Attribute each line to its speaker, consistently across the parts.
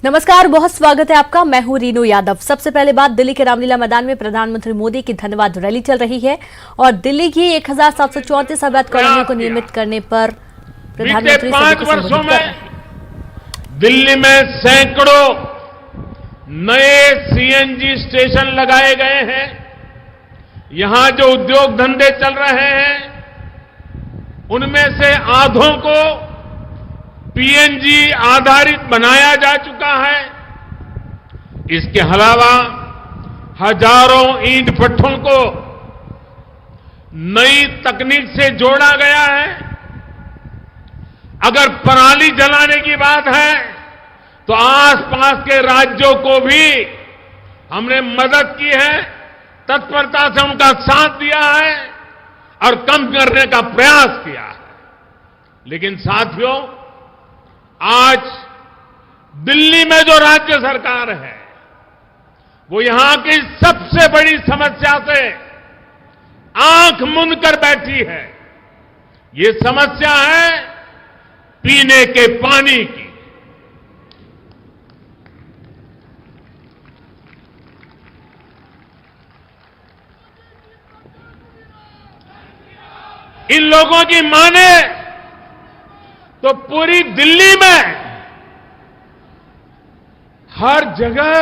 Speaker 1: नमस्कार, बहुत स्वागत है आपका। मैं हूं रीनू यादव। सबसे पहले बात, दिल्ली के रामलीला मैदान में प्रधानमंत्री मोदी की धन्यवाद रैली चल रही है और दिल्ली की 1734 अवैध कॉलोनियों को नियमित करने पर प्रधानमंत्री
Speaker 2: 5 वर्षों में दिल्ली में सैकड़ों नए सीएनजी स्टेशन लगाए गए हैं। यहां जो उद्योग धंधे चल रहे हैं उनमें से आधों को पीएनजी आधारित बनाया जा चुका है। इसके अलावा हजारों ईंट भट्ठों को नई तकनीक से जोड़ा गया है। अगर पराली जलाने की बात है तो आसपास के राज्यों को भी हमने मदद की है, तत्परता से उनका साथ दिया है और कम करने का प्रयास किया है। लेकिन साथियों, आज दिल्ली में जो राज्य सरकार है वो यहां की सबसे बड़ी समस्या से आंख मूंद कर बैठी है। ये समस्या है पीने के पानी की। इन लोगों की माने तो पूरी दिल्ली में हर जगह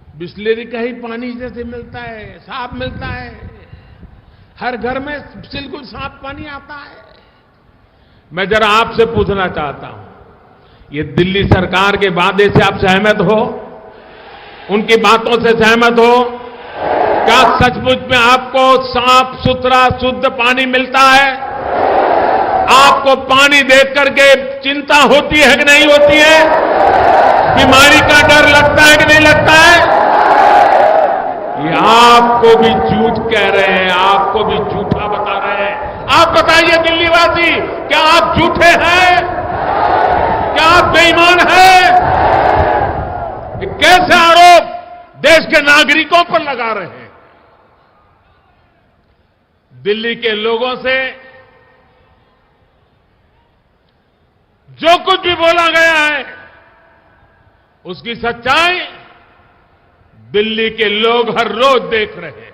Speaker 2: बिस्लेरी का ही पानी जैसे मिलता है, साफ मिलता है। हर घर में बिल्कुल साफ पानी आता है। मैं जरा आपसे पूछना चाहता हूं, ये दिल्ली सरकार के वादे से आप सहमत हो? उनकी बातों से सहमत हो? क्या सचमुच में आपको साफ सुथरा शुद्ध पानी मिलता है? आपको पानी देख करके चिंता होती है कि नहीं होती है? बीमारी का डर लगता है कि नहीं लगता है? ये आपको भी झूठ कह रहे हैं, आपको भी झूठा बता रहे हैं। आप बताइए दिल्ली वासी, क्या आप झूठे हैं? क्या आप बेईमान हैं? ये कैसे आरोप देश के नागरिकों पर लगा रहे हैं? दिल्ली के लोगों से जो कुछ भी बोला गया है उसकी सच्चाई दिल्ली के लोग हर रोज देख रहे हैं।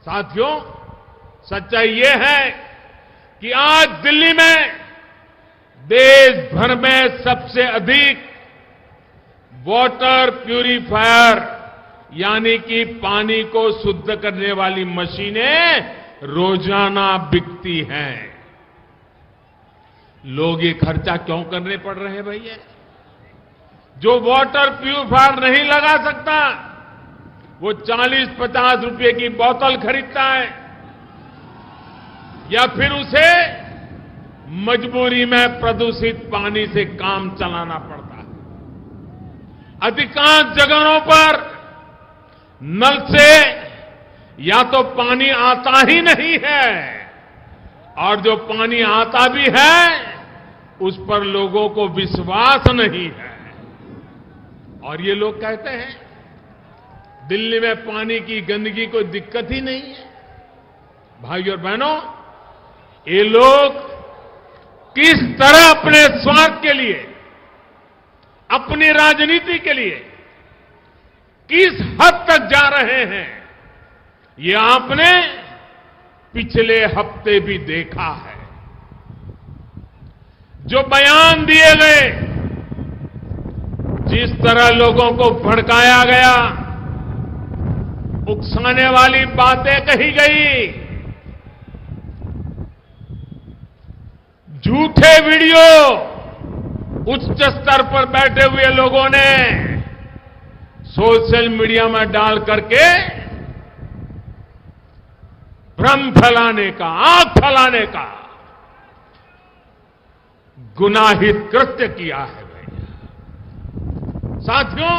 Speaker 2: साथियों, सच्चाई ये है कि आज दिल्ली में देश भर में सबसे अधिक वाटर प्यूरिफायर यानी कि पानी को शुद्ध करने वाली मशीनें रोजाना बिकती हैं। लोग ये खर्चा क्यों करने पड़ रहे हैं भैया? जो वाटर प्यूरिफायर नहीं लगा सकता वो 40-50 रुपए की बोतल खरीदता है या फिर उसे मजबूरी में प्रदूषित पानी से काम चलाना पड़ता है। अधिकांश जगहों पर नल से या तो पानी आता ही नहीं है और जो पानी आता भी है उस पर लोगों को विश्वास नहीं है। और ये लोग कहते हैं दिल्ली में पानी की गंदगी कोई दिक्कत ही नहीं है। भाइयों और बहनों, ये लोग किस तरह अपने स्वार्थ के लिए, अपनी राजनीति के लिए किस हद तक जा रहे हैं ये आपने पिछले हफ्ते भी देखा है। जो बयान दिए गए, जिस तरह लोगों को भड़काया गया, उकसाने वाली बातें कही गई, झूठे वीडियो उच्च स्तर पर बैठे हुए लोगों ने सोशल मीडिया में डाल करके भ्रम फैलाने का, आग फैलाने का गुनाहित कृत्य किया है भैया। साथियों,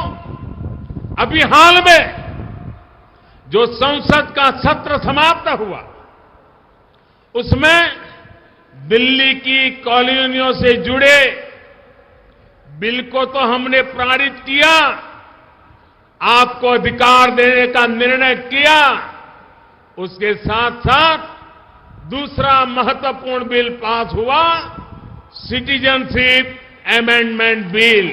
Speaker 2: अभी हाल में जो संसद का सत्र समाप्त हुआ उसमें दिल्ली की कॉलोनियों से जुड़े बिल को तो हमने पारित किया, आपको अधिकार देने का निर्णय किया। उसके साथ साथ दूसरा महत्वपूर्ण बिल पास हुआ, सिटीजनशिप अमेंडमेंट बिल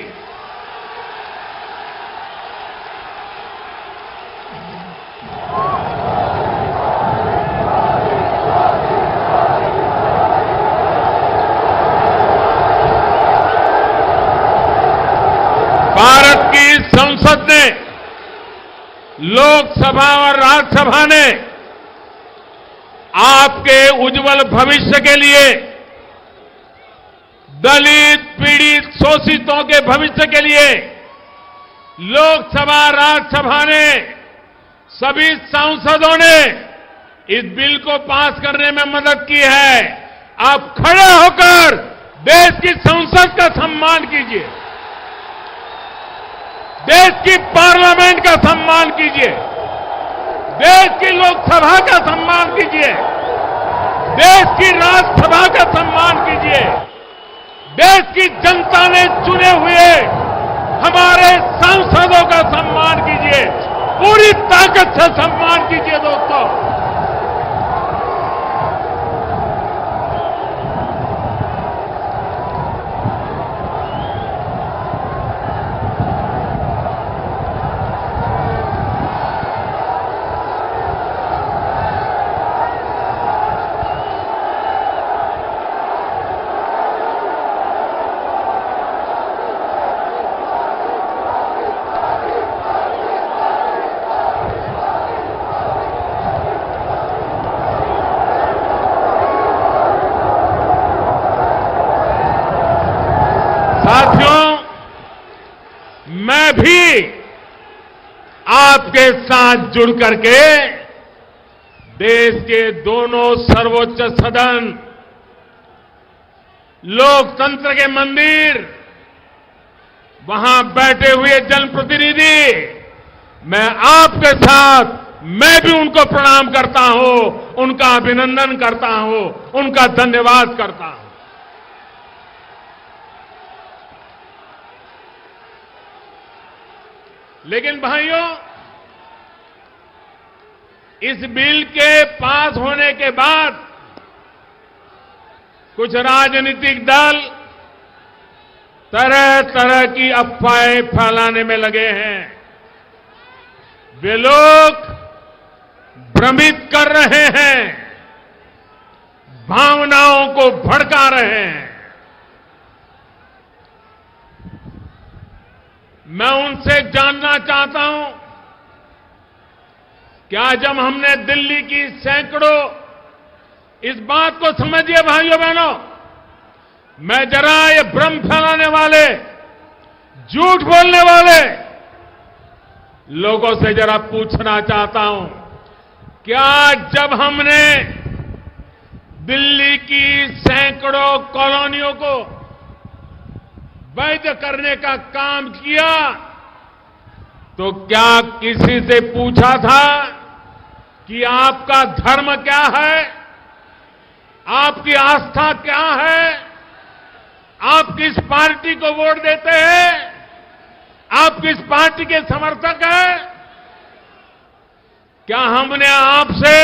Speaker 2: भारत की संसद ने, लोकसभा और राज्यसभा ने आपके उज्जवल भविष्य के लिए, दलित, पीड़ित, शोषितों के भविष्य के लिए लोकसभा, राज्यसभा ने, सभी सांसदों ने इस बिल को पास करने में मदद की है। आप खड़े होकर देश की संसद का सम्मान कीजिए, देश की पार्लियामेंट का सम्मान कीजिए, देश की लोकसभा का सम्मान कीजिए, देश की राज्यसभा का सम्मान कीजिए, देश की जनता ने चुने हुए हमारे सांसदों का सम्मान कीजिए, पूरी ताकत से सम्मान कीजिए दोस्तों। साथियों, मैं भी आपके साथ जुड़ करके देश के दोनों सर्वोच्च सदन, लोकतंत्र के मंदिर, वहां बैठे हुए जनप्रतिनिधि, मैं आपके साथ, मैं भी उनको प्रणाम करता हूं, उनका अभिनंदन करता हूं, उनका धन्यवाद करता हूं। लेकिन भाइयों, इस बिल के पास होने के बाद कुछ राजनीतिक दल तरह तरह की अफवाहें फैलाने में लगे हैं। वे लोग भ्रमित कर रहे हैं, भावनाओं को भड़का रहे हैं। मैं उनसे जानना चाहता हूं, क्या जब हमने दिल्ली की सैकड़ों, इस बात को समझिए भाइयों बहनों, मैं जरा ये भ्रम फैलाने वाले, झूठ बोलने वाले लोगों से जरा पूछना चाहता हूं, क्या जब हमने दिल्ली की सैकड़ों कॉलोनियों को वैध करने का काम किया तो क्या किसी से पूछा था कि आपका धर्म क्या है, आपकी आस्था क्या है, आप किस पार्टी को वोट देते हैं, आप किस पार्टी के समर्थक हैं? क्या हमने आपसे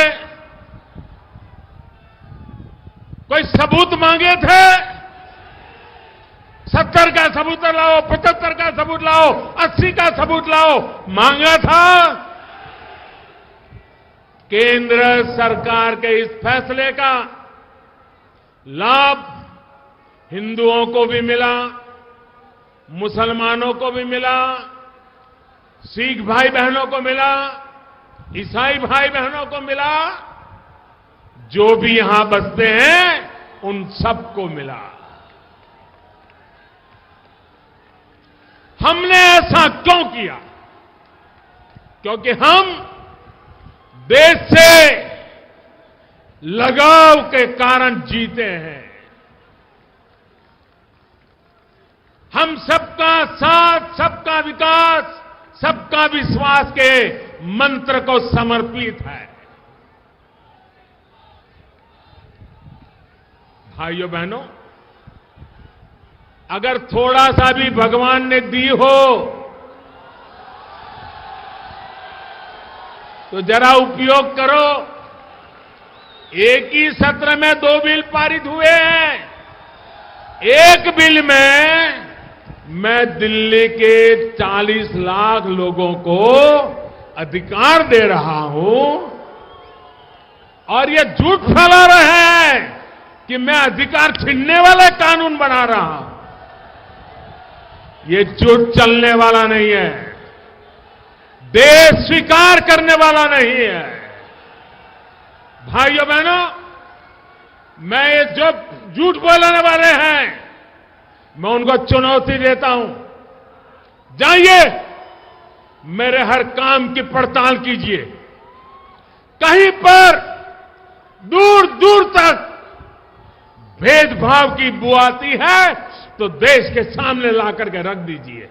Speaker 2: कोई सबूत मांगे थे? 70 का सबूत लाओ, 75 का सबूत लाओ, 80 का सबूत लाओ, मांगा था? केंद्र सरकार के इस फैसले का लाभ हिंदुओं को भी मिला, मुसलमानों को भी मिला, सिख भाई बहनों को मिला, ईसाई भाई बहनों को मिला, जो भी यहां बसते हैं उन सबको मिला। हमने ऐसा क्यों किया? क्योंकि हम देश से लगाव के कारण जीते हैं। हम सबका साथ, सबका विकास, सबका विश्वास के मंत्र को समर्पित है। भाइयों बहनों, अगर थोड़ा सा भी भगवान ने दी हो तो जरा उपयोग करो। एक ही सत्र में 2 बिल पारित हुए हैं। एक बिल में मैं दिल्ली के 40 लाख लोगों को अधिकार दे रहा हूं और ये झूठ फैला रहे हैं कि मैं अधिकार छीनने वाला कानून बना रहा हूं। ये झूठ चलने वाला नहीं है, देश स्वीकार करने वाला नहीं है। भाइयों बहनों, मैं ये जो झूठ बोलने वाले हैं, मैं उनको चुनौती देता हूं। जाइए, मेरे हर काम की पड़ताल कीजिए। कहीं पर दूर दूर तक भेदभाव की बू आती है तो देश के सामने ला करके रख दीजिए।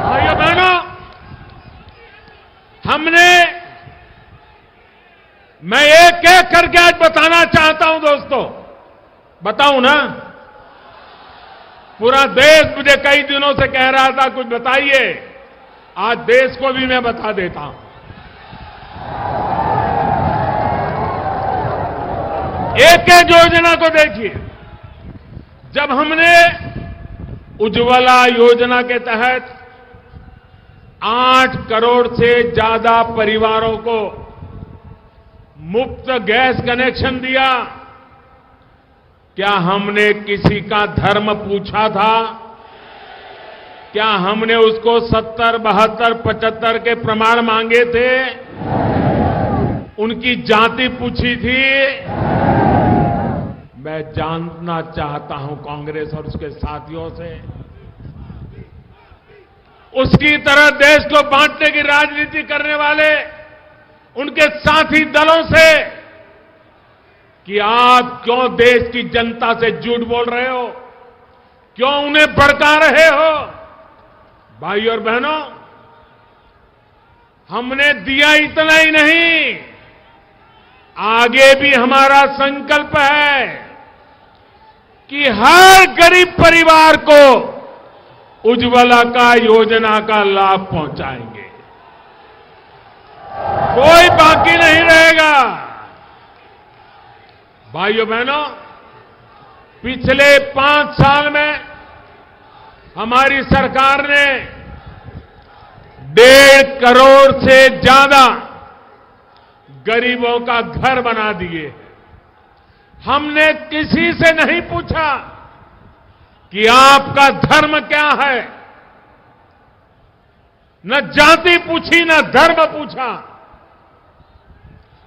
Speaker 2: भाइयों बहनों, मैं एक एक करके आज बताना चाहता हूं दोस्तों। बताऊं ना? पूरा देश मुझे कई दिनों से कह रहा था कुछ बताइए, आज देश को भी मैं बता देता हूं। एक एक योजना को देखिए। जब हमने उज्ज्वला योजना के तहत 8 करोड़ से ज्यादा परिवारों को मुफ्त गैस कनेक्शन दिया, क्या हमने किसी का धर्म पूछा था? क्या हमने उसको 70, 72, 75 के प्रमाण मांगे थे? उनकी जाति पूछी थी? मैं जानना चाहता हूं कांग्रेस और उसके साथियों से, उसकी तरह देश को बांटने की राजनीति करने वाले उनके साथी दलों से, कि आप क्यों देश की जनता से झूठ बोल रहे हो, क्यों उन्हें भड़का रहे हो? भाइयों और बहनों, हमने दिया इतना ही नहीं, आगे भी हमारा संकल्प है कि हर गरीब परिवार को उज्ज्वला का योजना का लाभ पहुंचाएंगे। कोई बाकी नहीं रहेगा। भाइयों बहनों, पिछले 5 साल में हमारी सरकार ने 1.5 करोड़ से ज्यादा गरीबों का घर बना दिए। हमने किसी से नहीं पूछा कि आपका धर्म क्या है, न जाति पूछी, न धर्म पूछा।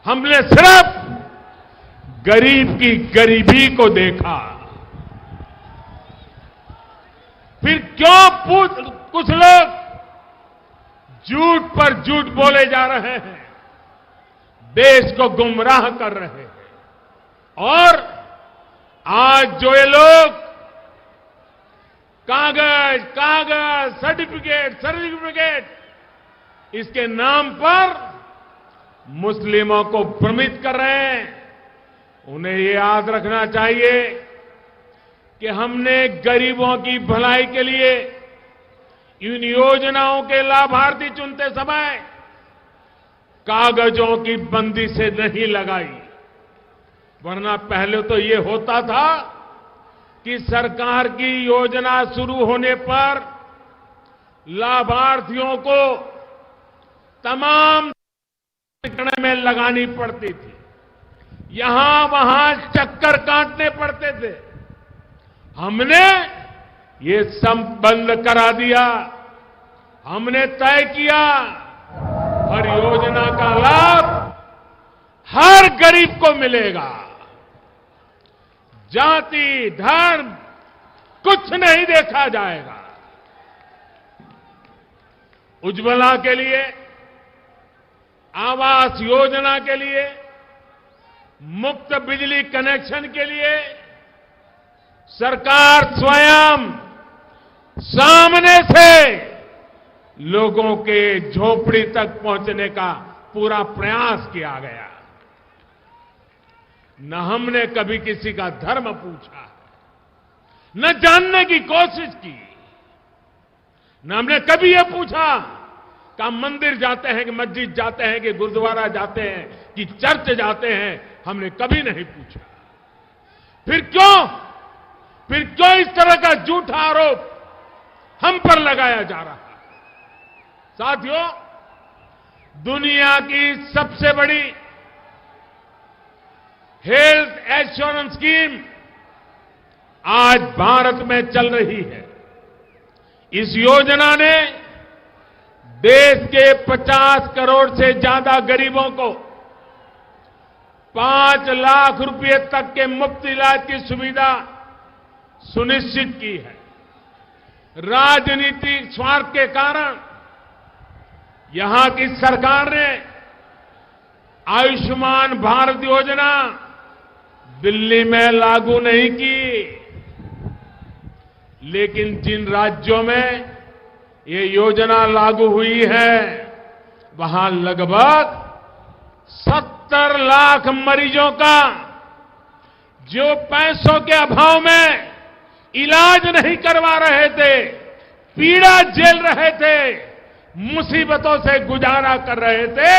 Speaker 2: हमने सिर्फ गरीब की गरीबी को देखा। फिर क्यों कुछ लोग झूठ पर झूठ बोले जा रहे हैं, देश को गुमराह कर रहे हैं। और आज जो ये लोग कागज कागज सर्टिफिकेट इसके नाम पर मुस्लिमों को भ्रमित कर रहे हैं, उन्हें ये याद रखना चाहिए कि हमने गरीबों की भलाई के लिए इन योजनाओं के लाभार्थी चुनते समय कागजों की बंदी से नहीं लगाई, वरना पहले तो ये होता था कि सरकार की योजना शुरू होने पर लाभार्थियों को तमाम में लगानी पड़ती थी, यहां वहां चक्कर काटने पड़ते थे। हमने ये सब बंद करा दिया। हमने तय किया हर योजना का लाभ हर गरीब को मिलेगा। जाति धर्म कुछ नहीं देखा जाएगा। उज्ज्वला के लिए, आवास योजना के लिए, मुफ्त बिजली कनेक्शन के लिए सरकार स्वयं सामने से लोगों के झोपड़ी तक पहुंचने का पूरा प्रयास किया गया। न हमने कभी किसी का धर्म पूछा, न जानने की कोशिश की, न हमने कभी यह पूछा कि हम मंदिर जाते हैं कि मस्जिद जाते हैं कि गुरुद्वारा जाते हैं कि चर्च जाते हैं, हमने कभी नहीं पूछा। फिर क्यों इस तरह का झूठा आरोप हम पर लगाया जा रहा है? साथियों, दुनिया की सबसे बड़ी हेल्थ एश्योरेंस स्कीम आज भारत में चल रही है। इस योजना ने देश के 50 करोड़ से ज्यादा गरीबों को 5 लाख रुपए तक के मुफ्त इलाज की सुविधा सुनिश्चित की है। राजनीतिक स्वार्थ के कारण यहां की सरकार ने आयुष्मान भारत योजना दिल्ली में लागू नहीं की, लेकिन जिन राज्यों में ये योजना लागू हुई है वहां लगभग 70 लाख मरीजों का जो पैसों के अभाव में इलाज नहीं करवा रहे थे, पीड़ा झेल रहे थे, मुसीबतों से गुजारा कर रहे थे,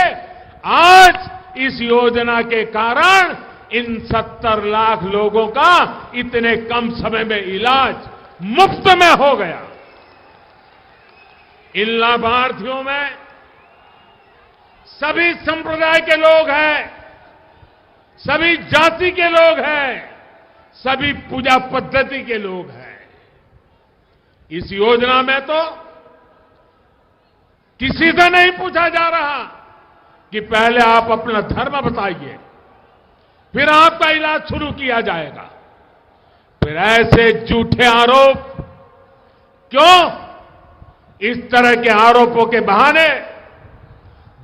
Speaker 2: आज इस योजना के कारण इन 70 लाख लोगों का इतने कम समय में इलाज मुफ्त में हो गया। इन लाभार्थियों में सभी संप्रदाय के लोग हैं, सभी जाति के लोग हैं, सभी पूजा पद्धति के लोग हैं। इस योजना में तो किसी से नहीं पूछा जा रहा कि पहले आप अपना धर्म बताइए, फिर आपका इलाज शुरू किया जाएगा। फिर ऐसे झूठे आरोप क्यों? इस तरह के आरोपों के बहाने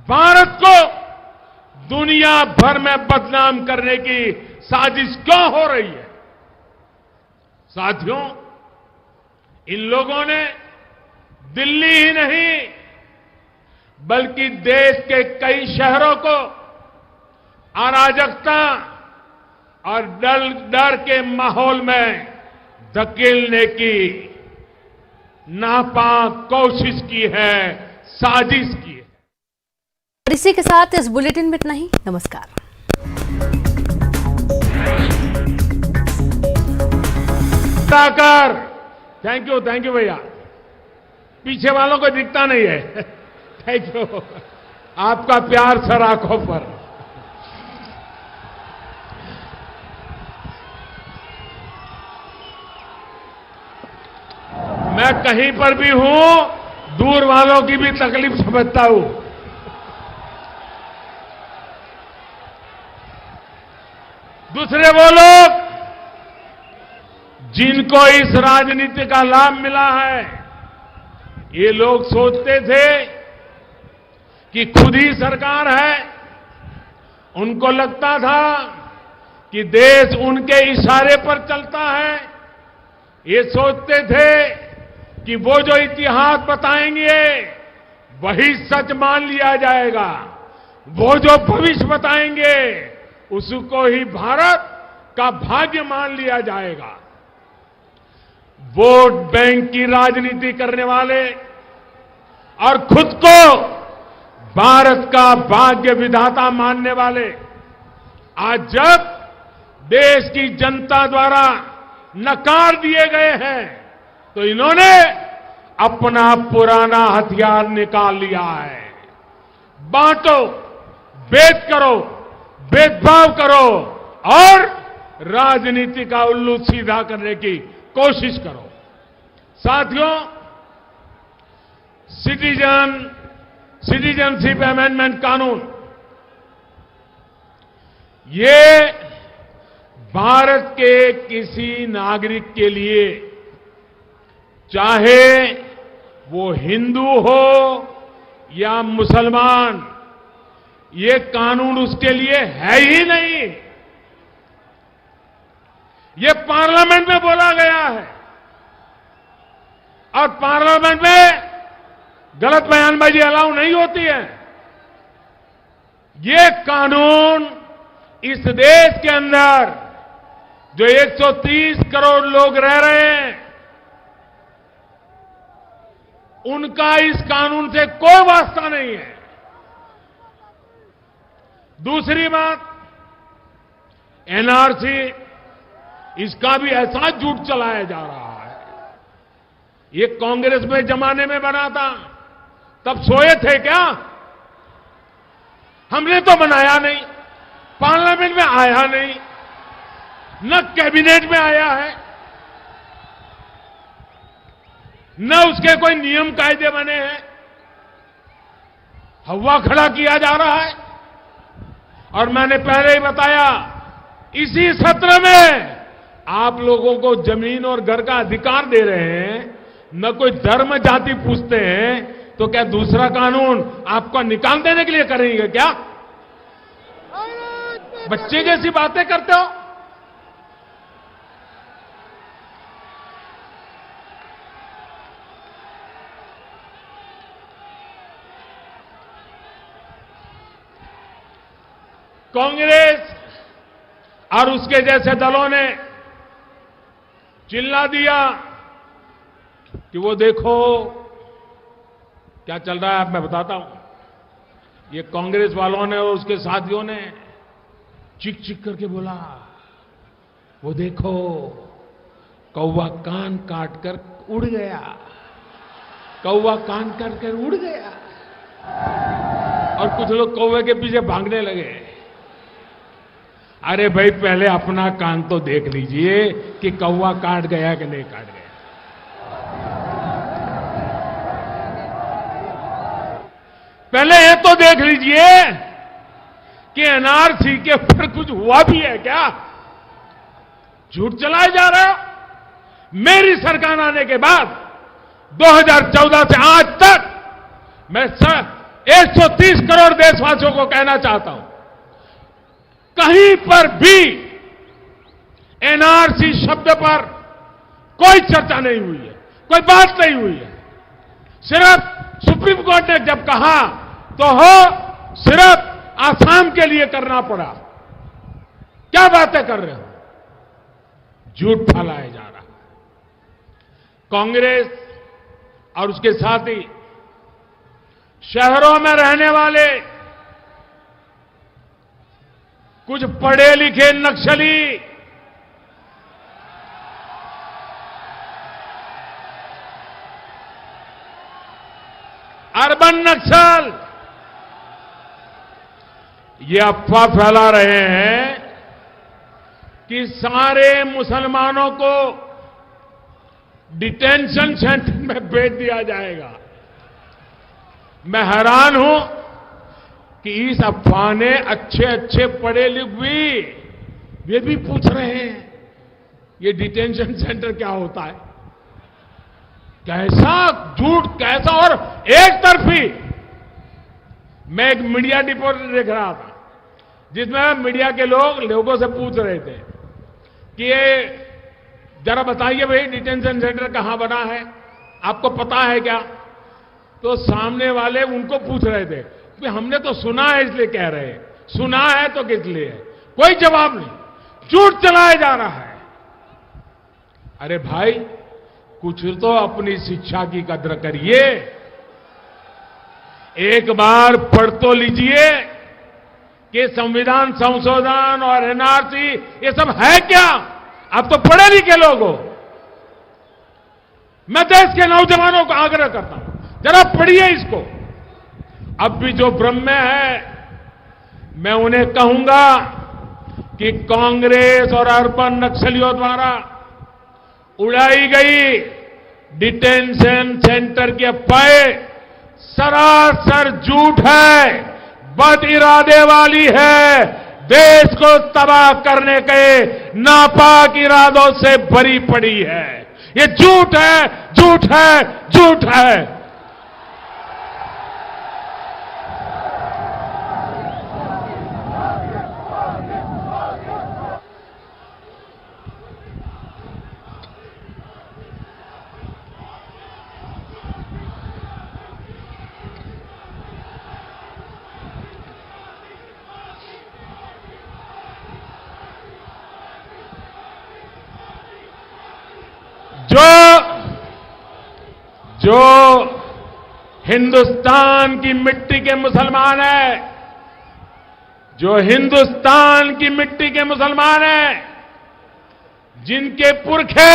Speaker 2: भारत को दुनिया भर में बदनाम करने की साजिश क्यों हो रही है? साथियों, इन लोगों ने दिल्ली ही नहीं बल्कि देश के कई शहरों को अराजकता और डर के माहौल में धकेलने की नापाक कोशिश की है, साजिश की है।
Speaker 1: और इसी के साथ इस बुलेटिन में इतना ही। नमस्कार।
Speaker 2: थैंक यू भैया। पीछे वालों को दिखता नहीं है। थैंक यू, आपका प्यार सर आंखों पर। मैं कहीं पर भी हूं, दूर वालों की भी तकलीफ समझता हूं। दूसरे वो लोग जिनको इस राजनीति का लाभ मिला है, ये लोग सोचते थे कि खुद ही सरकार है। उनको लगता था कि देश उनके इशारे पर चलता है। ये सोचते थे कि वो जो इतिहास बताएंगे वही सच मान लिया जाएगा, वो जो भविष्य बताएंगे उसको ही भारत का भाग्य मान लिया जाएगा। वोट बैंक की राजनीति करने वाले और खुद को भारत का भाग्य विधाता मानने वाले आज जब देश की जनता द्वारा नकार दिए गए हैं तो इन्होंने अपना पुराना हथियार निकाल लिया है। बांटो, भेद करो, भेदभाव करो और राजनीति का उल्लू सीधा करने की कोशिश करो। साथियों, सिटीजनशिप अमेंडमेंट कानून ये भारत के किसी नागरिक के लिए, चाहे वो हिंदू हो या मुसलमान, ये कानून उसके लिए है ही नहीं। ये पार्लियामेंट में बोला गया है और पार्लियामेंट में गलत बयानबाजी अलाउ नहीं होती है। ये कानून इस देश के अंदर जो 130 करोड़ लोग रह रहे हैं, उनका इस कानून से कोई वास्ता नहीं है। दूसरी बात, एनआरसी, इसका भी ऐसा झूठ चलाया जा रहा है। ये कांग्रेस में जमाने में बना था, तब सोए थे क्या? हमने तो बनाया नहीं, पार्लियामेंट में आया नहीं, न कैबिनेट में आया है, न उसके कोई नियम कायदे बने हैं। हवा खड़ा किया जा रहा है। और मैंने पहले ही बताया, इसी सत्र में आप लोगों को जमीन और घर का अधिकार दे रहे हैं, न कोई धर्म जाति पूछते हैं, तो क्या दूसरा कानून आपको निकाल देने के लिए करेंगे क्या? बच्चे जैसी बातें करते हो। कांग्रेस और उसके जैसे दलों ने चिल्ला दिया कि वो देखो क्या चल रहा है। मैं बताता हूं। ये कांग्रेस वालों ने और उसके साथियों ने चिक चिक करके बोला, वो देखो कौवा कान काट कर उड़ गया, कौवा कान काट कर उड़ गया। और कुछ लोग कौवे के पीछे भागने लगे। अरे भाई, पहले अपना कान तो देख लीजिए कि कौवा काट गया कि नहीं काट गया। पहले ये तो देख लीजिए कि एनआरसी के ऊपर कुछ हुआ भी है क्या? झूठ चलाए जा रहे हो। मेरी सरकार आने के बाद 2014 से आज तक मैं 130 करोड़ देशवासियों को कहना चाहता हूं, कहीं पर भी एनआरसी शब्द पर कोई चर्चा नहीं हुई है, कोई बात नहीं हुई है। सिर्फ सुप्रीम कोर्ट ने जब कहा तो सिर्फ आसाम के लिए करना पड़ा। क्या बातें कर रहे हो? झूठ फैलाया जा रहा है। कांग्रेस और उसके साथी शहरों में रहने वाले कुछ पढ़े लिखे नक्सली अर्बन नक्सल ये अफवाह फैला रहे हैं कि सारे मुसलमानों को डिटेंशन सेंटर में भेज दिया जाएगा। मैं हैरान हूं कि इस अफवाह ने अच्छे अच्छे पढ़े लिखे वे भी पूछ रहे हैं ये डिटेंशन सेंटर क्या होता है। कैसा झूठ, कैसा और एक तरफी। मैं एक मीडिया रिपोर्ट देख रहा था जिसमें मीडिया के लोगों से पूछ रहे थे कि ये जरा बताइए भाई डिटेंशन सेंटर कहां बना है, आपको पता है क्या? तो सामने वाले उनको पूछ रहे थे कि हमने तो सुना है इसलिए कह रहे हैं। सुना है तो किस लिए? कोई जवाब नहीं। झूठ चलाया जा रहा है। अरे भाई, कुछ तो अपनी शिक्षा की कद्र करिए। एक बार पढ़ तो लीजिए कि संविधान संशोधन और एनआरसी ये सब है क्या? आप तो पढ़े लिखे लोग हो। मैं देश के नौजवानों को आग्रह करता हूं, जरा पढ़िए इसको। अब भी जो भ्रम में है, मैं उन्हें कहूंगा कि कांग्रेस और अर्बन नक्सलियों द्वारा उड़ाई गई डिटेंशन सेंटर की अफवाहें सरासर झूठ है, बद इरादे वाली है, देश को तबाह करने के नापाक इरादों से भरी पड़ी है। ये झूठ है, झूठ है, झूठ है। जो हिंदुस्तान की मिट्टी के मुसलमान है, जो हिंदुस्तान की मिट्टी के मुसलमान हैं, जिनके पुरखे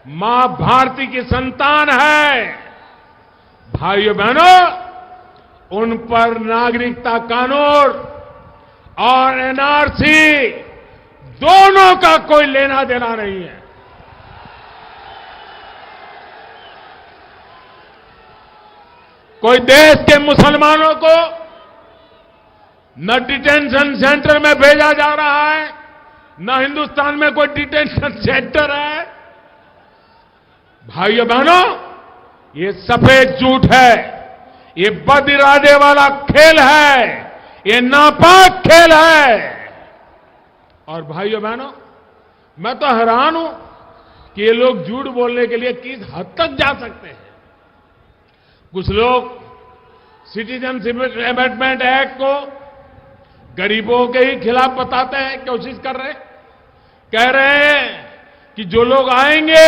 Speaker 2: मां भारती की संतान है, भाइयों बहनों, उन पर नागरिकता कानून और एनआरसी दोनों का कोई लेना देना नहीं है। कोई देश के मुसलमानों को न डिटेंशन सेंटर में भेजा जा रहा है, न हिंदुस्तान में कोई डिटेंशन सेंटर है। भाइयों बहनों, ये सफेद झूठ है, ये बद इरादे वाला खेल है, ये नापाक खेल है। और भाइयों बहनों, मैं तो हैरान हूं कि ये लोग झूठ बोलने के लिए किस हद तक जा सकते हैं। कुछ लोग सिटीजनशिप अमेंडमेंट एक्ट को गरीबों के ही खिलाफ बताते हैं, कोशिश कर रहे हैं, कह रहे हैं कि जो लोग आएंगे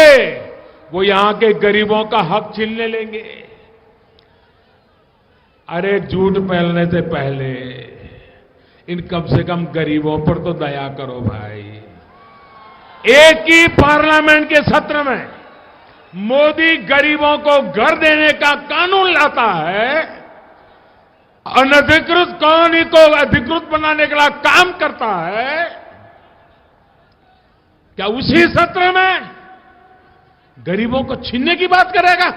Speaker 2: वो यहां के गरीबों का हक छीनने लेंगे। अरे झूठ फैलने से पहले इन कम से कम गरीबों पर तो दया करो भाई। एक ही पार्लियामेंट के सत्र में मोदी गरीबों को घर देने का कानून लाता है, अनधिकृत कॉलोनी को अधिकृत बनाने के लिए काम करता है। क्या उसी सत्र में गरीबों को छीनने की बात करेगा?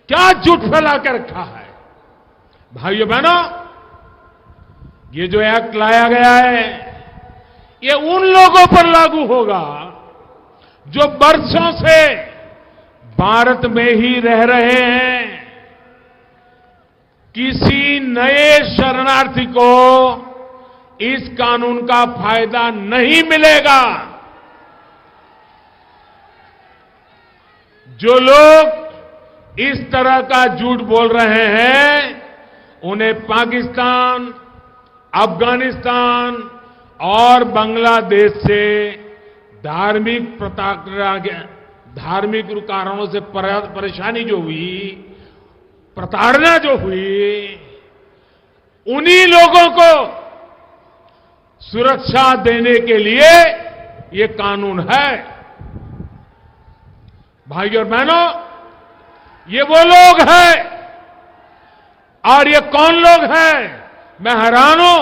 Speaker 2: क्या झूठ फैला के रखा है। भाइयों बहनों, ये जो एक्ट लाया गया है, ये उन लोगों पर लागू होगा जो बरसों से भारत में ही रह रहे हैं। किसी नए शरणार्थी को इस कानून का फायदा नहीं मिलेगा। जो लोग इस तरह का झूठ बोल रहे हैं, उन्हें पाकिस्तान, अफगानिस्तान और बांग्लादेश से धार्मिक कारणों से परेशानी जो हुई, प्रताड़ना जो हुई, उन्हीं लोगों को सुरक्षा देने के लिए ये कानून है। भाइयों और बहनों, ये वो लोग हैं। और ये कौन लोग हैं? मैं हैरान हूं,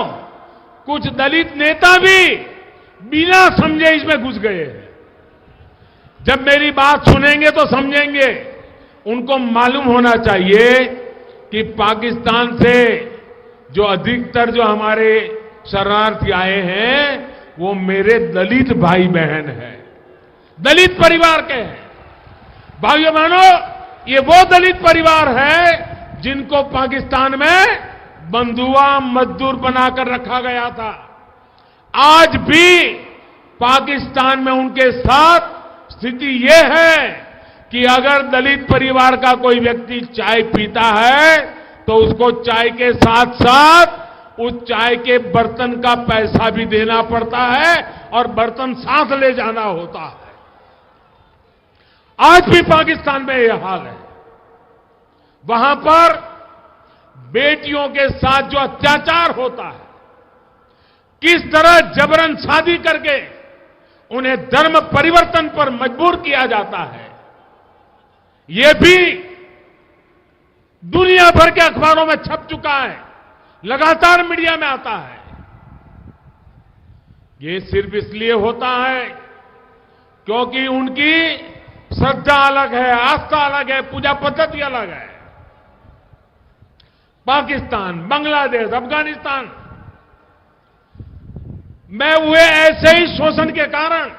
Speaker 2: कुछ दलित नेता भी बिना समझे इसमें घुस गए हैं। जब मेरी बात सुनेंगे तो समझेंगे। उनको मालूम होना चाहिए कि पाकिस्तान से जो अधिकतर जो हमारे शरणार्थी आए हैं, वो मेरे दलित भाई बहन हैं, दलित परिवार के हैं। भाइयों बहनों, ये वो दलित परिवार है जिनको पाकिस्तान में बंधुआ मजदूर बनाकर रखा गया था। आज भी पाकिस्तान में उनके साथ स्थिति ये है कि अगर दलित परिवार का कोई व्यक्ति चाय पीता है तो उसको चाय के साथ साथ उस चाय के बर्तन का पैसा भी देना पड़ता है और बर्तन साथ ले जाना होता है। आज भी पाकिस्तान में यह हाल है। वहां पर बेटियों के साथ जो अत्याचार होता है, किस तरह जबरन शादी करके उन्हें धर्म परिवर्तन पर मजबूर किया जाता है, यह भी दुनिया भर के अखबारों में छप चुका है, लगातार मीडिया में आता है। ये सिर्फ इसलिए होता है क्योंकि उनकी श्रद्धा अलग है, आस्था अलग है, पूजा पद्धति अलग है। पाकिस्तान, बांग्लादेश, अफगानिस्तान में हुए ऐसे ही शोषण के कारण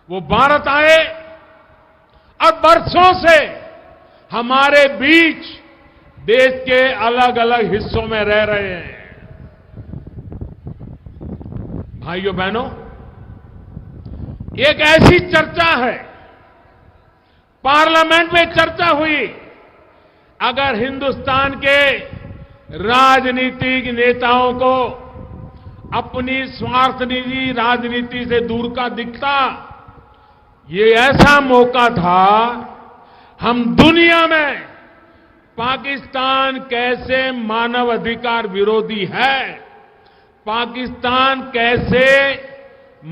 Speaker 2: वो भारत आए और बरसों से हमारे बीच देश के अलग अलग हिस्सों में रह रहे हैं। भाइयों बहनों, एक ऐसी चर्चा है, पार्लियामेंट में चर्चा हुई, अगर हिंदुस्तान के राजनीतिक नेताओं को अपनी स्वार्थनिधि राजनीति से दूर का दिखता, ये ऐसा मौका था हम दुनिया में पाकिस्तान कैसे मानव अधिकार विरोधी है, पाकिस्तान कैसे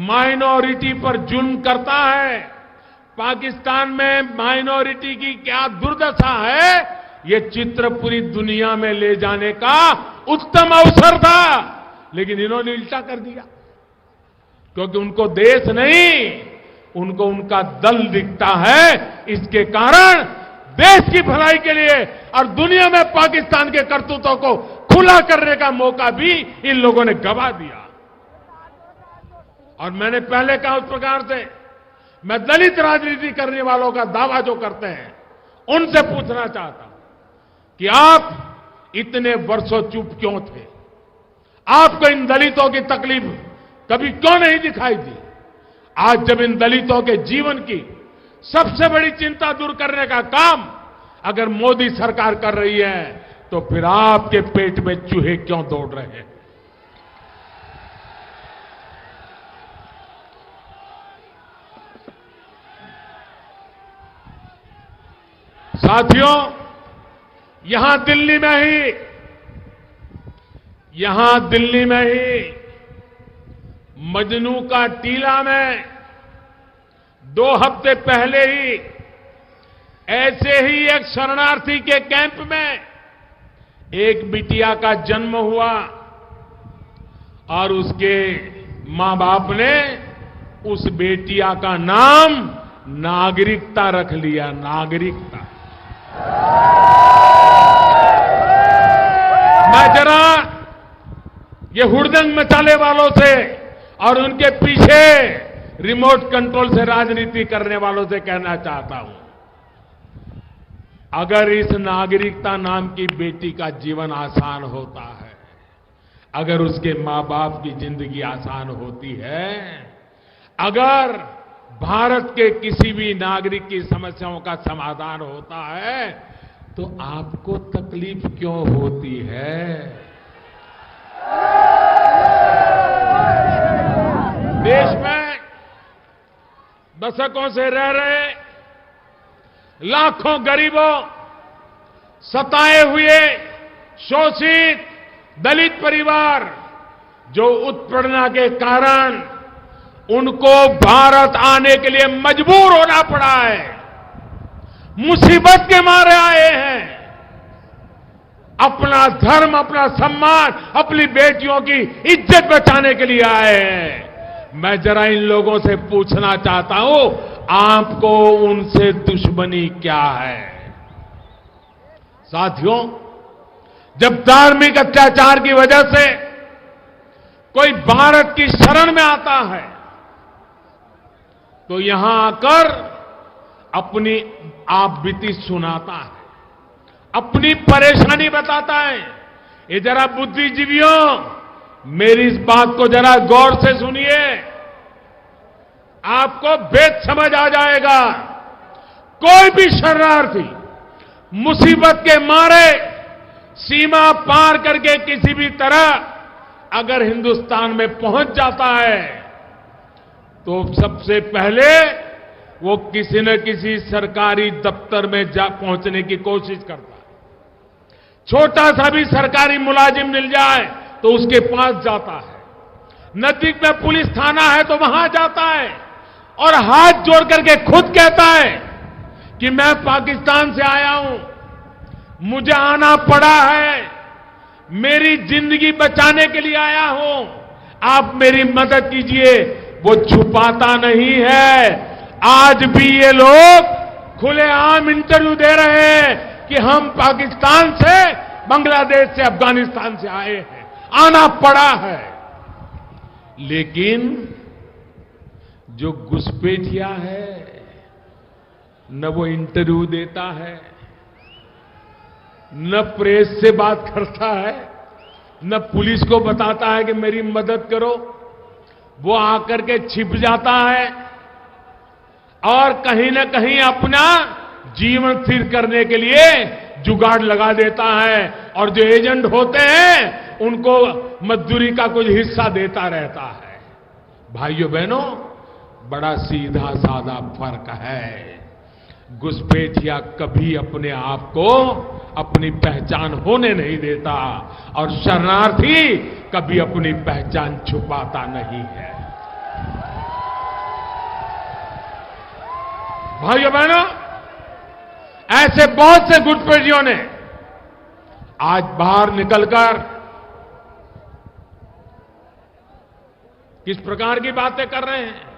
Speaker 2: माइनॉरिटी पर जुल्म करता है, पाकिस्तान में माइनॉरिटी की क्या दुर्दशा है, ये चित्र पूरी दुनिया में ले जाने का उत्तम अवसर था। लेकिन इन्होंने उल्टा कर दिया, क्योंकि उनको देश नहीं, उनको उनका दल दिखता है। इसके कारण देश की भलाई के लिए और दुनिया में पाकिस्तान के करतूतों को खुला करने का मौका भी इन लोगों ने गंवा दिया। और मैंने पहले कहा उस प्रकार से मैं दलित राजनीति करने वालों का दावा जो करते हैं उनसे पूछना चाहता हूं कि आप इतने वर्षों चुप क्यों थे? आपको इन दलितों की तकलीफ कभी क्यों नहीं दिखाई दी? आज जब इन दलितों के जीवन की सबसे बड़ी चिंता दूर करने का काम अगर मोदी सरकार कर रही है, तो फिर आपके पेट में चूहे क्यों दौड़ रहे हैं? साथियों, यहां दिल्ली में ही मजनू का टीला में 2 हफ्ते पहले ही ऐसे ही एक शरणार्थी के कैंप में एक बिटिया का जन्म हुआ और उसके मां बाप ने उस बेटिया का नाम नागरिकता रख लिया। नागरिकता। मैं जरा ये हुड़दंग मचाने वालों से और उनके पीछे रिमोट कंट्रोल से राजनीति करने वालों से कहना चाहता हूं, अगर इस नागरिकता नाम की बेटी का जीवन आसान होता है, अगर उसके मां बाप की जिंदगी आसान होती है, अगर भारत के किसी भी नागरिक की समस्याओं का समाधान होता है, तो आपको तकलीफ क्यों होती है? देश में दशकों से रह रहे लाखों गरीबों, सताए हुए शोषित दलित परिवार, जो उत्पीड़न के कारण उनको भारत आने के लिए मजबूर होना पड़ा है, मुसीबत के मारे आए हैं, अपना धर्म, अपना सम्मान, अपनी बेटियों की इज्जत बचाने के लिए आए हैं। मैं जरा इन लोगों से पूछना चाहता हूं, आपको उनसे दुश्मनी क्या है? साथियों, जब धार्मिक अत्याचार की वजह से कोई भारत की शरण में आता है, तो यहां आकर अपनी आप बीती सुनाता है, अपनी परेशानी बताता है। ये जरा बुद्धिजीवियों, मेरी इस बात को जरा गौर से सुनिए, आपको भेद समझ आ जाएगा। कोई भी शरणार्थी मुसीबत के मारे सीमा पार करके किसी भी तरह अगर हिंदुस्तान में पहुंच जाता है, तो सबसे पहले वो किसी न किसी सरकारी दफ्तर में जा पहुंचने की कोशिश करता है। छोटा सा भी सरकारी मुलाजिम मिल जाए तो उसके पास जाता है, नजदीक में पुलिस थाना है तो वहां जाता है और हाथ जोड़ करके खुद कहता है कि मैं पाकिस्तान से आया हूं, मुझे आना पड़ा है, मेरी जिंदगी बचाने के लिए आया हूं, आप मेरी मदद कीजिए। वो छुपाता नहीं है। आज भी ये लोग खुलेआम इंटरव्यू दे रहे हैं कि हम पाकिस्तान से, बांग्लादेश से, अफगानिस्तान से आए हैं, आना पड़ा है। लेकिन जो घुसपैठिया है, न वो इंटरव्यू देता है, न प्रेस से बात करता है, न पुलिस को बताता है कि मेरी मदद करो। वो आकर के छिप जाता है और कहीं न कहीं अपना जीवन स्थिर करने के लिए जुगाड़ लगा देता है, और जो एजेंट होते हैं उनको मजदूरी का कुछ हिस्सा देता रहता है। भाइयों बहनों, बड़ा सीधा साधा फर्क है। घुसपैठिया कभी अपने आप को अपनी पहचान होने नहीं देता और शरणार्थी कभी अपनी पहचान छुपाता नहीं है। भाइयों बहनों, ऐसे बहुत से घुसपैठियों ने आज बाहर निकलकर किस प्रकार की बातें कर रहे हैं,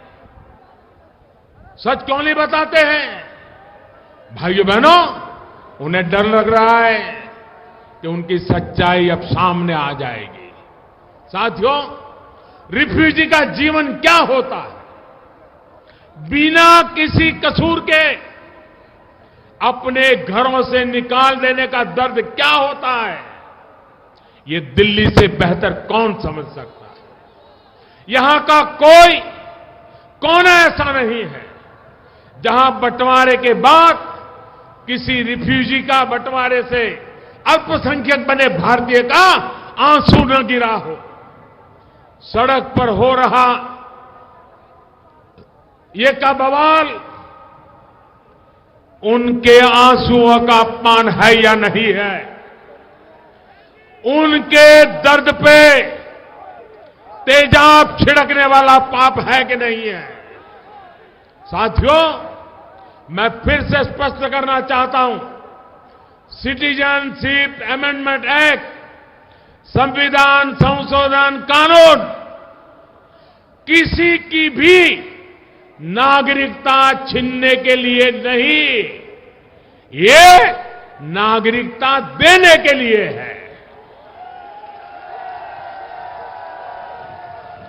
Speaker 2: सच क्यों नहीं बताते हैं? भाइयों बहनों, उन्हें डर लग रहा है कि उनकी सच्चाई अब सामने आ जाएगी। साथियों, रिफ्यूजी का जीवन क्या होता है? बिना किसी कसूर के अपने घरों से निकाल देने का दर्द क्या होता है, ये दिल्ली से बेहतर कौन समझ सकता है? यहां का कोई कोना ऐसा नहीं है जहां बंटवारे के बाद किसी रिफ्यूजी का बंटवारे से अल्पसंख्यक बने भारतीय का आंसू न गिरा हो। सड़क पर हो रहा ये का बवाल उनके आंसुओं का अपमान है या नहीं है? उनके दर्द पे तेजाब छिड़कने वाला पाप है कि नहीं है? साथियों, मैं फिर से स्पष्ट करना चाहता हूं, सिटीजनशिप अमेंडमेंट एक्ट, संविधान संशोधन कानून किसी की भी नागरिकता छीनने के लिए नहीं, ये नागरिकता देने के लिए है।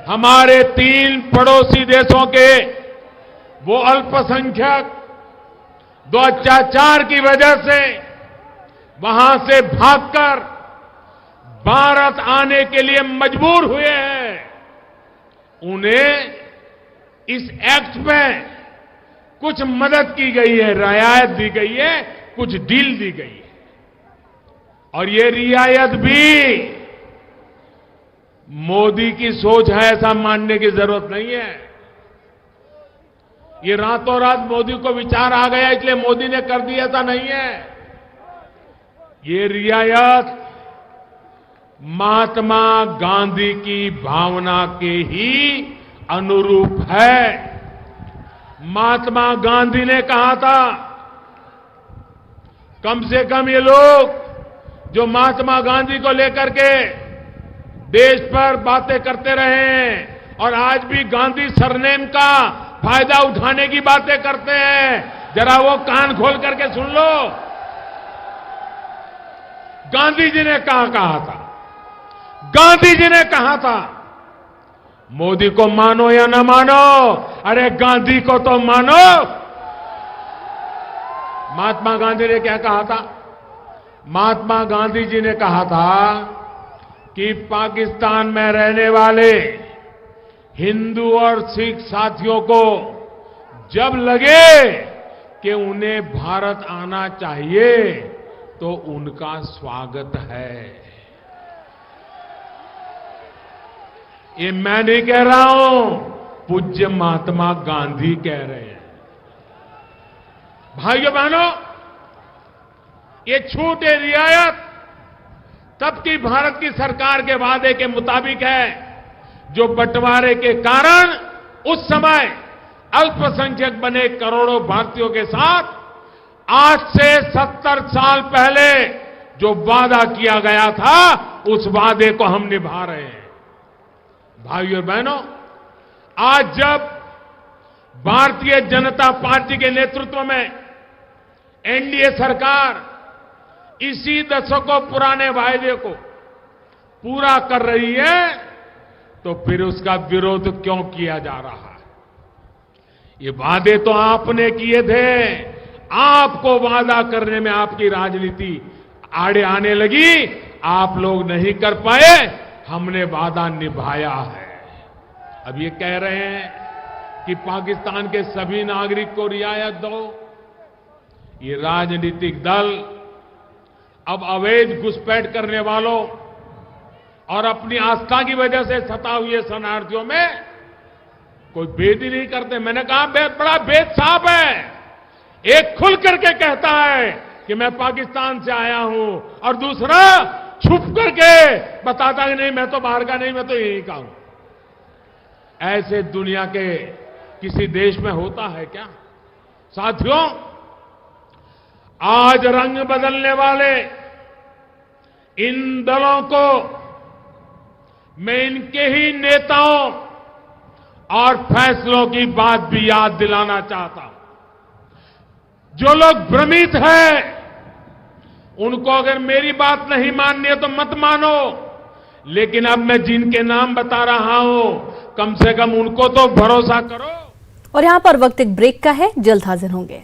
Speaker 2: हमारे 3 पड़ोसी देशों के वो अल्पसंख्यक 2004 की वजह से वहां से भागकर भारत आने के लिए मजबूर हुए हैं। उन्हें इस एक्ट में कुछ मदद की गई है, रियायत दी गई है, कुछ डील दी गई है, और ये रियायत भी मोदी की सोच है ऐसा मानने की जरूरत नहीं है। ये रातों रात मोदी को विचार आ गया इसलिए मोदी ने कर दिया, ऐसा नहीं है। ये रियायत महात्मा गांधी की भावना के ही अनुरूप है। महात्मा गांधी ने कहा था, कम से कम ये लोग जो महात्मा गांधी को लेकर के देश पर बातें करते रहे हैं और आज भी गांधी सरनेम का फायदा उठाने की बातें करते हैं, जरा वो कान खोल करके सुन लो। गांधी जी ने कहा था, गांधी जी ने कहा था, मोदी को मानो या न मानो, अरे गांधी को तो मानो। महात्मा गांधी ने क्या कहा था? महात्मा गांधी जी ने कहा था कि पाकिस्तान में रहने वाले हिंदू और सिख साथियों को जब लगे कि उन्हें भारत आना चाहिए तो उनका स्वागत है। ये मैं नहीं कह रहा हूं, पूज्य महात्मा गांधी कह रहे हैं। भाइयों बहनों, ये छूट, ये रियायत तब की भारत की सरकार के वादे के मुताबिक है, जो बंटवारे के कारण उस समय अल्पसंख्यक बने करोड़ों भारतीयों के साथ आज से 70 साल पहले जो वादा किया गया था, उस वादे को हम निभा रहे हैं। भाइयों और बहनों, आज जब भारतीय जनता पार्टी के नेतृत्व में एनडीए सरकार इसी दशकों पुराने वायदे को पूरा कर रही है, तो फिर उसका विरोध क्यों किया जा रहा है? ये वादे तो आपने किए थे, आपको वादा करने में आपकी राजनीति आड़े आने लगी, आप लोग नहीं कर पाए, हमने वादा निभाया है। अब ये कह रहे हैं कि पाकिस्तान के सभी नागरिक को रियायत दो। ये राजनीतिक दल अब अवैध घुसपैठ करने वालों और अपनी आस्था की वजह से सता हुए शरणार्थियों में कोई भेद ही नहीं करते। मैंने कहा बड़ा भेद साफ है। एक खुल करके कहता है कि मैं पाकिस्तान से आया हूं, और दूसरा छुप करके बताता कि नहीं मैं तो बाहर का नहीं, मैं तो यहीं का हूं। ऐसे दुनिया के किसी देश में होता है क्या? साथियों, आज रंग बदलने वाले इन दलों को मैं इनके ही नेताओं और फैसलों की बात भी याद दिलाना चाहता हूं। जो लोग भ्रमित हैं, उनको अगर मेरी बात नहीं माननी है तो मत मानो, लेकिन अब मैं जिनके नाम बता रहा हूं, कम से कम उनको तो भरोसा करो।
Speaker 1: और यहाँ पर वक्त एक ब्रेक का है, जल्द हाजिर होंगे।